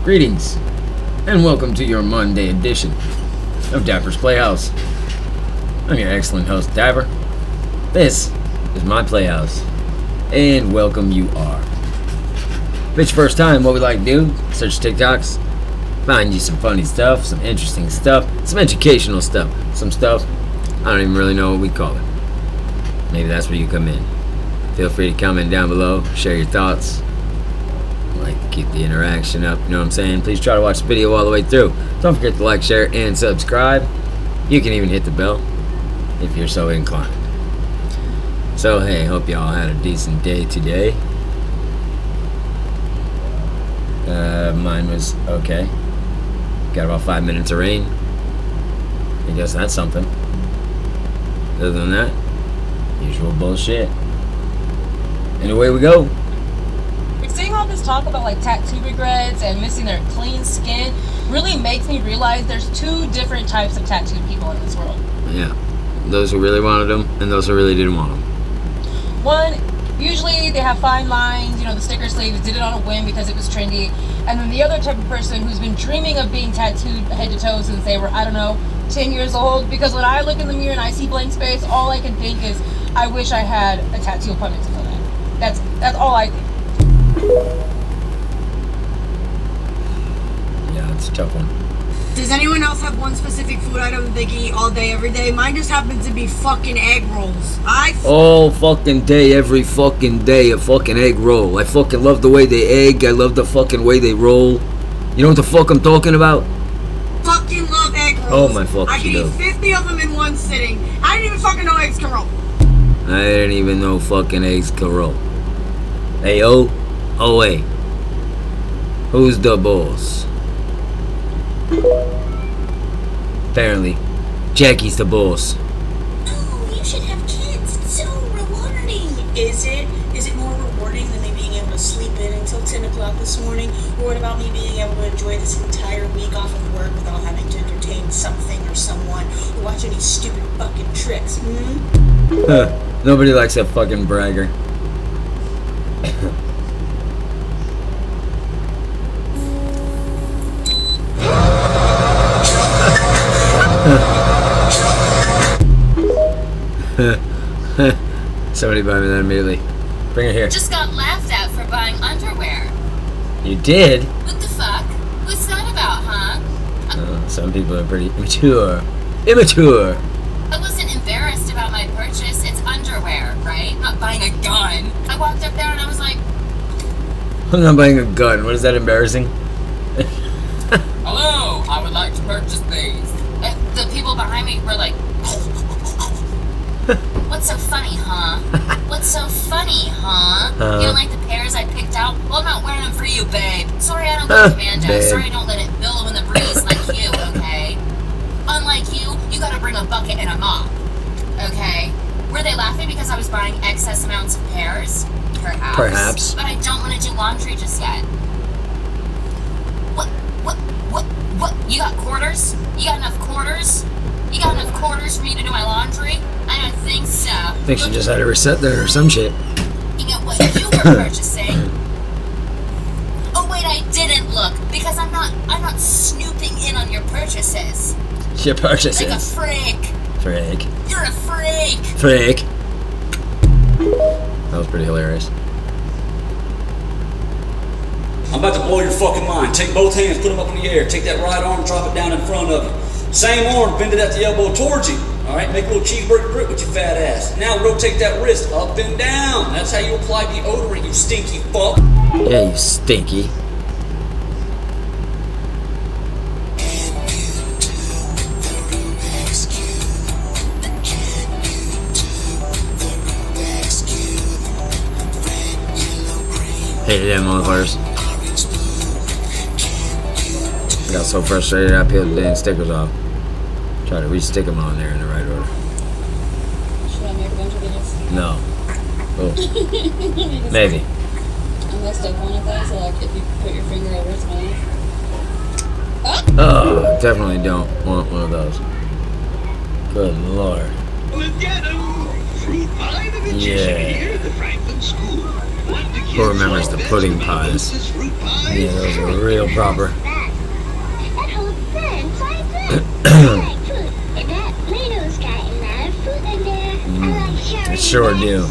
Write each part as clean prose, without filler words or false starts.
Greetings, and welcome to your Monday edition of Dapper's Playhouse. I'm your excellent host, Dapper. This is my playhouse, and welcome you are. If it's your first time, what we like to do, search TikToks, find you some funny stuff, some interesting stuff, some educational stuff, some stuff I don't even really know what we call it. Maybe that's where you come in. Feel free to comment down below, share your thoughts. I like to keep the interaction up, you know what I'm saying? Please try to watch the video all the way through. Don't forget to like, share, and subscribe. You can even hit the bell if you're so inclined. So hey, hope y'all had a decent day today. Mine was okay. Got about 5 minutes of rain. I guess that's something. Other than that, usual bullshit. And away we go. Seeing all this talk about like tattoo regrets and missing their clean skin really makes me realize there's two different types of tattooed people in this world. Yeah, those who really wanted them and those who really didn't want them. One, usually they have fine lines, the sticker sleeves, did it on a whim because it was trendy. And then the other type of person who's been dreaming of being tattooed head to toe since they were, 10 years old. Because when I look in the mirror and I see blank space, all I can think is, I wish I had a tattoo appointment to fill that. That's all I think. Yeah, it's a tough one. Does anyone else have one specific food item they can eat all day, every day? Mine just happens to be fucking egg rolls. All fucking day, every fucking day, a fucking egg roll. I fucking love the way they egg. I love the fucking way they roll. You know what the fuck I'm talking about? Fucking love egg rolls. Oh my fucking I can eat 50 of them in one sitting. I didn't even fucking know eggs can roll. I didn't even know fucking eggs could roll. Hey, oh, wait. Who's the boss? Apparently, Jackie's the boss. Oh, you should have kids. It's so rewarding. Is it? Is it more rewarding than me being able to sleep in until 10 o'clock this morning? Or what about me being able to enjoy this entire week off of work without having to entertain something or someone or watch any stupid fucking tricks? Nobody likes a fucking bragger. Somebody buy me that immediately. Bring it here. Just got laughed at for buying underwear. You did? What the fuck? What's that about, huh? Some people are pretty immature. Immature! I wasn't embarrassed about my purchase. It's underwear, right? Not buying a gun. I walked up there and I was like, I'm not buying a gun. What is that, embarrassing? hello, I would like to purchase these. The people behind me were like, what's so funny, huh? What's so funny, huh? You don't like the pairs I picked out? Well, I'm not wearing them for you, babe. Sorry I don't go to Banjo. Babe. Sorry I don't let it billow in the breeze like you, okay? Unlike you gotta bring a bucket and a mop, okay? Were they laughing because I was buying excess amounts of pairs? Perhaps. But I don't want to do laundry just yet. What? You got quarters? You got enough quarters? You got enough quarters for me to do my laundry? I don't think so. I think she just had a reset there or some shit. You know what you were purchasing? Oh wait, I didn't look because I'm not snooping in on your purchases. Your purchases. Like a freak. Freak. You're a freak. Freak. That was pretty hilarious. I'm about to blow your fucking mind. Take both hands, put them up in the air. Take that right arm, drop it down in front of you. Same arm, bend it at the elbow towards you. Alright, make a little cheeseburger grip with your fat ass. Now rotate that wrist up and down. That's how you apply deodorant, you stinky fuck. Yeah, you stinky. Hated them motherfuckers. Got so frustrated I peeled the damn stickers off. Try to re-stick them on there in the right order. Should I make a bunch of videos? No. Oh. Maybe. I messed up one of those, so like if you put your finger over its mouth. Oh, definitely don't want one of those. Good lord. Fruit pie, the magician Yeah. here at the Franklin School. Want to Who remembers the pudding pies? Yeah, those were real proper. It sure do.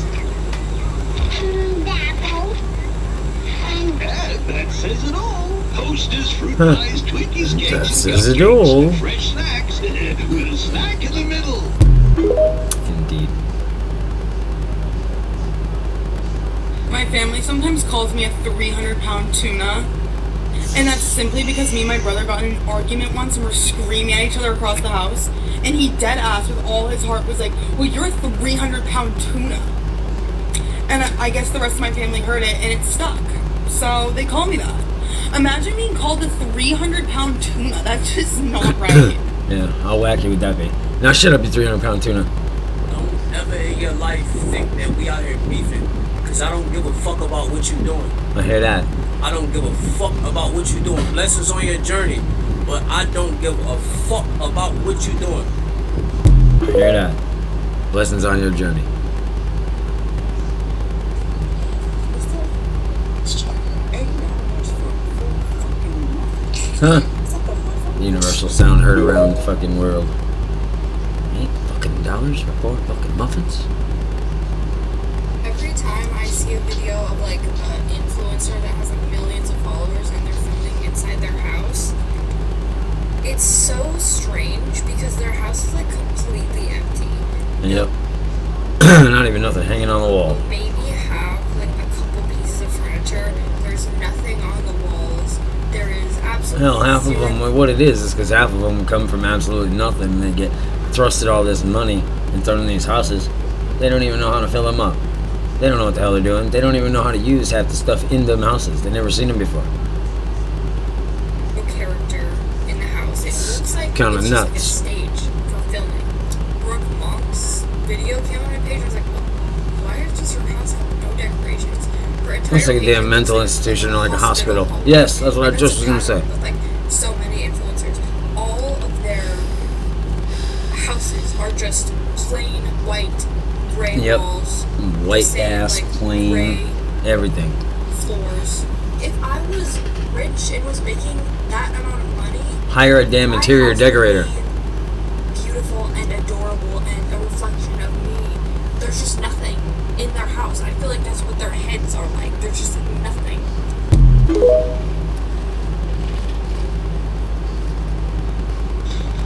That says it all. Hostess, fruit pies, Twinkies, cakes, That says it all. fresh snacks with a snack in the middle. Indeed. My family sometimes calls me a 300-pound tuna, and that's simply because me and my brother got in an argument once and were screaming at each other across the house, and he dead ass with all his heart was like, well, you're a 300-pound tuna. And I guess the rest of my family heard it and it stuck, so they call me that. Imagine being called a 300-pound tuna. That's just not right. Yeah, how wacky would that be? Now shut up, you 300-pound tuna. Don't ever in your life think that we out here beefing. Cause I don't give a fuck about what you doing. I hear that. I don't give a fuck about what you doing. Blessings on your journey. But I don't give a fuck about what you doing. I hear that. Blessings on your journey. Huh? Universal sound heard around the fucking world. $8 for 4 fucking muffins? Every time I see a video of like an influencer that has like millions of followers and they're filming inside their house, it's so strange because their house is like completely empty. Yep. Not even nothing hanging on the wall. Maybe have like a couple pieces of furniture. There's nothing on the walls. There is absolutely Hell, half of them, what it is because half of them come from absolutely nothing and they get thrusted all this money and thrown in these houses. They don't even know how to fill them up. They don't know what the hell they're doing. They don't even know how to use half the stuff in them houses. They've never seen them before. no character in the house. It looks like Kinda it's nuts. just like a stage for filming. Brooke Monk's video came on my page. I was like, why does your house have no decorations? Her entire Looks like a page damn is mental like institution or like a hospital. home. Yes, that's what I And just it's was gonna a say. pattern with, like, so many influencers. All of their houses are just plain white, gray Yep. walls. White same, ass, like, plain, gray everything. floors. If I was rich and was making that amount of money, Hire a damn my interior house would decorator. be beautiful and adorable and a reflection of me. There's just nothing in their house. I feel like that's what their heads are like. There's just nothing.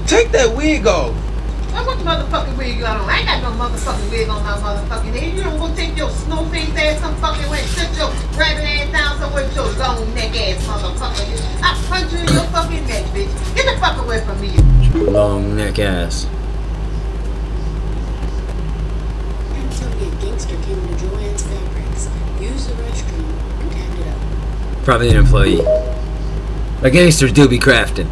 Take that wig off. Now what motherfucking wig you got on? I ain't got no motherfucking wig on my motherfucking head. You don't go take your snow face ass some fucking way, sit your rabbit ass down somewhere with your long neck ass motherfucker. I punch you in your fucking neck, bitch. Get the fuck away from me. Long neck ass. And tell me a gangster came into Joanne's Fabrics, used the restroom, and tanned it up. Probably an employee. But gangsters do be crafted.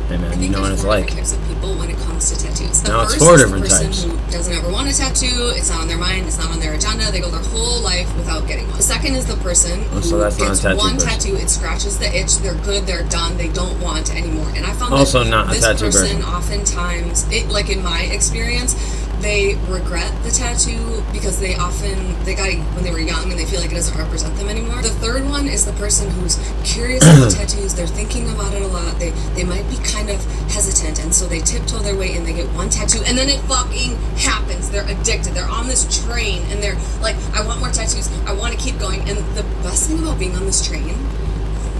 Hey man, you know what it's like. Types of people when it comes to tattoos. The Now it's first 4 is different the person types. who doesn't ever want a tattoo. It's not on their mind. It's not on their agenda. They go their whole life without getting one. The second is the person Oh, who so that's not a gets tattoo one person. tattoo. It scratches the itch. They're good. They're done. They don't want anymore. And I found Also that not a this tattoo person person. oftentimes, like in my experience, they regret the tattoo because they got it when they were young and they feel like it doesn't represent them anymore. The third one is the person who's curious about tattoos. They're thinking about it a lot. They might be kind of hesitant, and so they tiptoe their way and they get one tattoo, and then it fucking happens. They're addicted. They're on this train and they're like, I want more tattoos. I want to keep going. And the best thing about being on this train,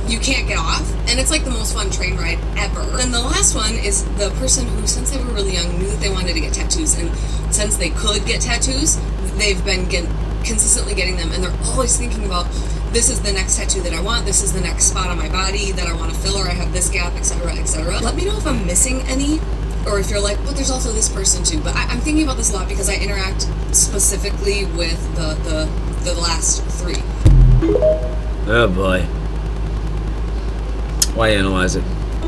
you can't get off, and it's like the most fun train ride ever. And the last one is the person who, since they were really young, knew that they wanted to get tattoos, and since they could get tattoos, they've been consistently getting them, and they're always thinking about, this is the next tattoo that I want, this is the next spot on my body that I want to fill, or I have this gap, etc., etc. Let me know if I'm missing any, or if you're like, but there's also this person too. But I'm thinking about this a lot because I interact specifically with the last 3. Oh boy. Why analyze it?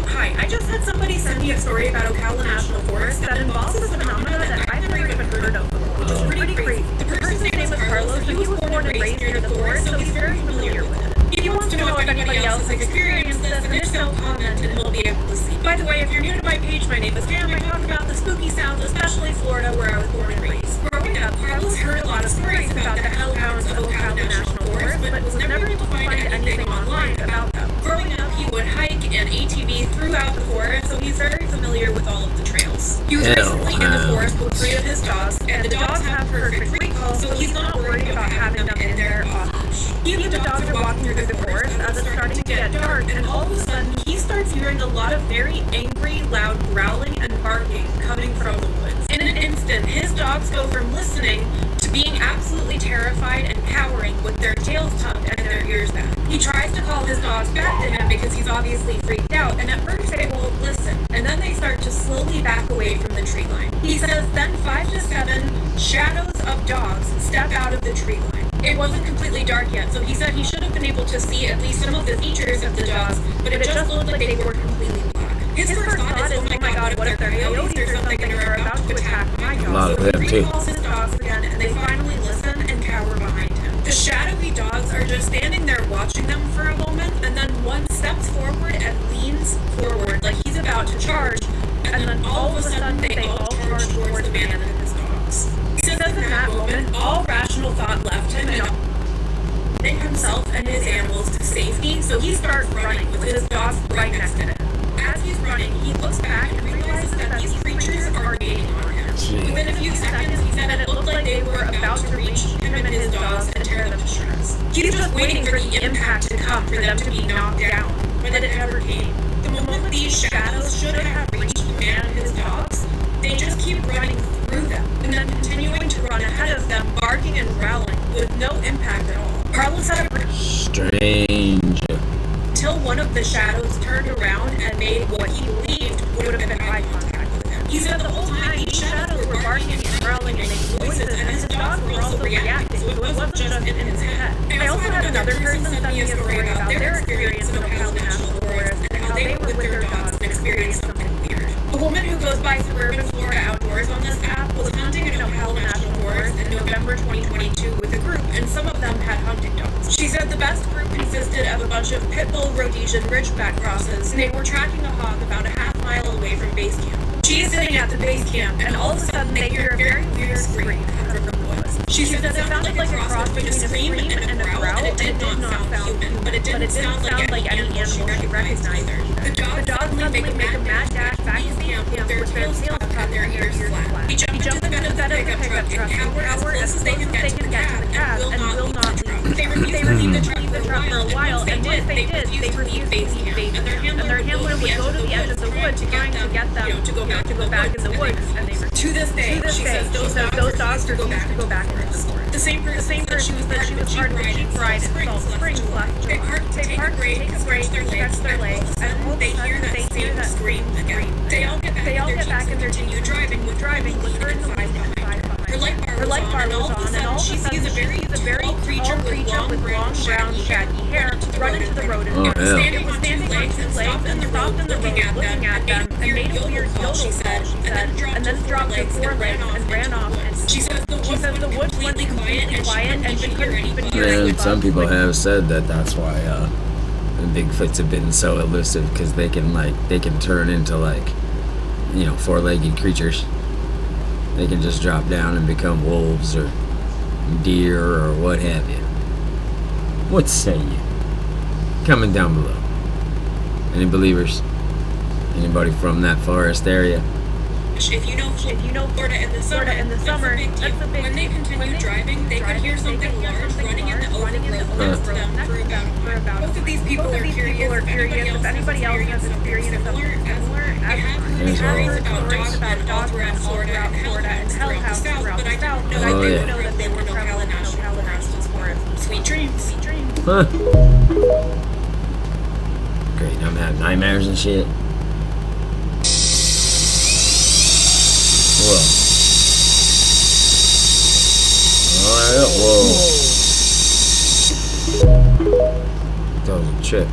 Hi, I just had somebody send me a story about Ocala National Forest that involves a phenomenon that I've never even heard of, which is pretty crazy. The person's name was Carlos, and he was born and raised near the forest, so he's very familiar with it. He wants to know if anybody else has experienced this, and if so, comment, and we'll be able to see. By the way, if you're new to my page, my name is Pam. I talk about the spooky South, especially Florida, where I was born and raised. Growing up, Carlos heard a lot of stories about the hellhounds of Ocala National Forest, but was never able to find anything online about them. Growing up, he would hike and ATV throughout the forest, so he's very familiar with all of the trails. He was recently in the forest with 3 of his dogs, and the dogs have perfect recall, so he's not worried about having them in there often. He and the dogs are walking through the forest as it's starting to get dark, and all of a sudden, he starts hearing a lot of very angry, loud growling and barking coming from the woods. In an instant, his dogs go from listening to being absolutely terrified and cowering with their tails tucked and their ears back. He tries to call his dogs back to him because he's obviously freaked out, and at first they won't listen, and then they start to slowly back away from the tree line. He says then 5 to 7 shadows of dogs step out of the tree line. It wasn't completely dark yet, so he said he should have been able to see at least some of the features of the dogs, but it just looked like they were completely black. His first thought is, oh my god, what if they're coyotes or something and are about to attack my dogs? So he recalls his dogs again, and they finally listen and cower behind him. The shadowy dogs are just standing there watching them for a moment, and then one steps forward and leans forward like he's about to charge, and then all of a sudden they all charge towards the man and his dogs. He says in that moment, all rational thought left him and getting himself and his animals to safety, so he starts running with his dogs right next to him. As he's running, he looks back and realizes that these creatures are gaining on him. Within a few seconds, he said that it looked like they were about to reach him and his dogs and tear them to shreds. He's just waiting for the impact to come for them to be knocked down, but it never came. The moment these shadows should have reached the man and his dogs, they just keep running through them, and then continuing to run ahead of them, barking and growling, with no impact at all. Carlos had a strange. Till one of the shadows turned around and made what he believed would have been eye contact with him. He said the whole time these shadows were barking and growling and making noises, and his dogs were also reacting, so it wasn't just in his head. I also had another person send me a story about their experience in Ocala National Forest and how they were with their dogs and experienced something weird. A woman who goes by Suburban Florida Outdoors on this app was hunting in Ocala National Forest in November 2022 with a group, and some of them had hunting dogs. She said the best group consisted of a bunch of pit bull Rhodesian Ridgeback crosses, and they were tracking a hog about a half mile away from base camp. She is sitting at the base camp, and all of a sudden they hear a very weird scream coming from the woods. She said it sounded like a cross between a scream and a growl, and it did not sound human, but it didn't sound like any animal she recognized either. The dogs suddenly make a mad dash back to the camp with their tails tucked and their ears flat. He jumped into the bed of the pickup truck and cowered as close as they could get to the cab and will not leave. They refused to leave the truck for a while, and once they did, they refused to leave base camp, and their handler would go to the edge of the woods trying to get them to go back in the woods, and they refused. To this day, she says those dogs refused to go back into the forest. The same person that she was part of the Jeep ride in Salt Springs last July. They park, take a break, stretch their legs, and all they hear that same scream again. They all get back and continue driving with her in the lead and 5 behind. Her light bar was on, and all of a sudden she sees a very tall creature with long brown shaggy hair run into the road and standing on 2 legs and stopped in the road looking at them and made a weird yodel, she said, and then dropped to 4 legs and ran off. And she says the woods went completely quiet and she couldn't even hear it. And some people have said that that's why Bigfoots have been so elusive, because they can turn into 4-legged creatures. They can just drop down and become wolves or deer or what have you. What say you? Comment down below. Any believers? Anybody from that forest area? If you know Florida in the summer, that's a big when they continue driving, they could hear something large running in the open road next to them for about. Both of these people are curious if anybody else has experienced something similar. I have stories about dogs around Florida and hellhounds throughout the South, but I didn't know that they were Ocala National Forest. Sweet dreams. Huh. Great, I'm having nightmares and shit. Whoa. Alright, whoa. That was a trip.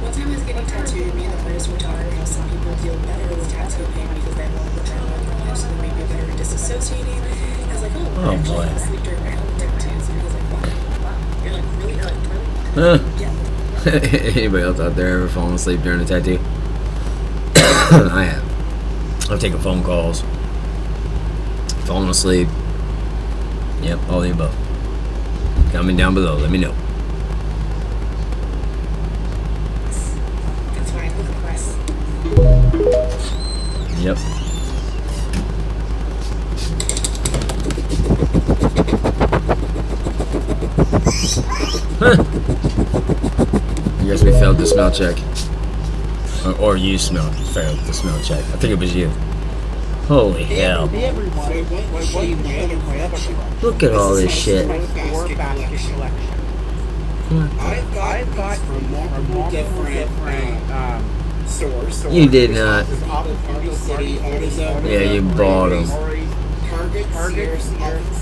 One time I was getting tattooed, me and the artist were talking about how some people feel better with tattoo pain because they have a lot of trauma in their life, so they may be better at disassociating. I was like, oh boy. I sleep during my own tattoos, and he was like, wow. You're like, really? Huh. Yeah. Anybody else out there ever fallen asleep during a tattoo? I have. I've taken phone calls, fallen asleep. Yep, all the above. Comment down below, let me know. That's why I look at Wes. Yep. Huh. I guess we failed the smell check. Or you failed the smell check. I think it was you. Holy hell. Look at all this shit. I've got from different stores. You did not. Yeah, you bought them. Target, Snacks,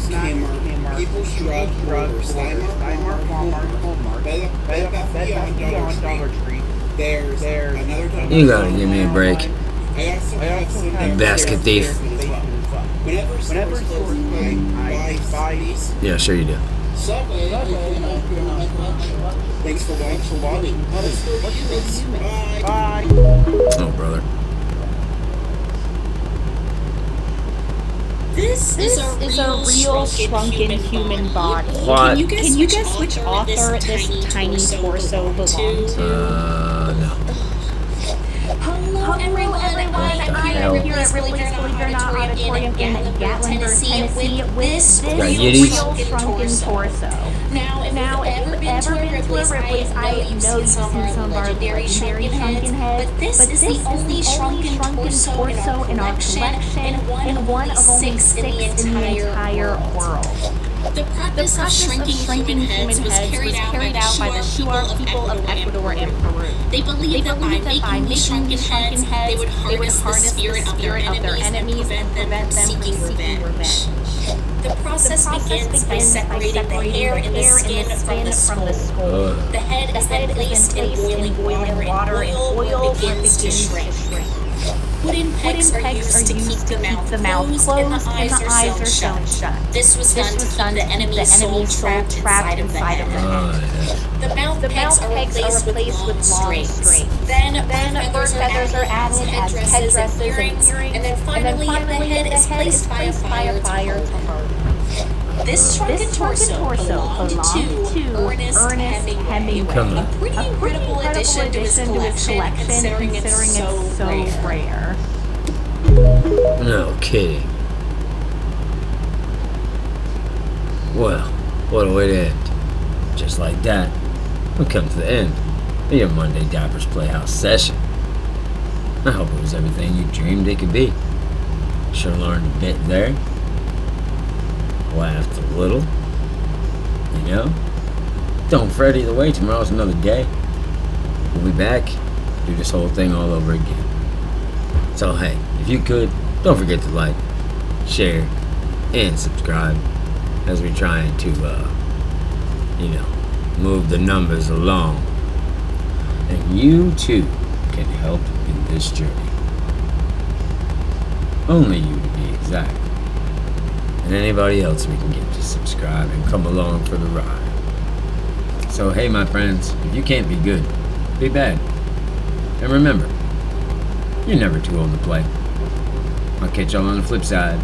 Kmart, People's Drug, Steinmart, Walmart, Bed Bath & Beyond, Dollar Tree. There's another Dollar Tree. You gotta give me a break. I also have basket thief. Whenever stores I buy these. Yeah, sure you do. Subway, thanks for watching. Bye. Oh, brother. This is a real shrunken human body. What? Can you guess which author this tiny torso belongs to? No. Hello everyone, I am here at Ripley's Believe It or Not Auditorium in Gatlinburg, Tennessee with this real shrunken torso. Now, if you've ever been to a Ripley's, I know you've seen some of our legendary shrunken heads, but this is the only shrunken torso in our collection and one of only 6 in the entire world. The process of shrinking human heads was carried out by the Shuar people of Ecuador and Peru. They believed that by making these shrunken heads, they would harness the spirit of their enemies and prevent them from seeking revenge. The process begins by separating the hair and the skin from the skull. The head is then placed in boiling water and oil begins to shrink. Wooden pegs are used to keep the mouth closed and the eyes are sewn shut. This was done to keep the enemy's soul trapped inside of the head. The mouth pegs are replaced with long strings. Then bird feathers are added as headdresses and earrings, and then finally the head is placed by a fire to burn. This shrunken torso belonged to Ernest Hemingway. A pretty incredible addition to his collection, considering it's so rare. No kidding. Well, what a way to end. Just like that, we come to the end of your Monday Dappers Playhouse session. I hope it was everything you dreamed it could be. Sure learned a bit there. Laughed a little. You know? Don't fret either way, tomorrow's another day. We'll be back, do this whole thing all over again. So hey, if you could, don't forget to like, share, and subscribe as we're trying to, move the numbers along. And you too can help in this journey. Only you to be exact. And anybody else we can get to subscribe and come along for the ride. So hey my friends, if you can't be good, be bad. And remember, you're never too old to play. I'll catch y'all on the flip side.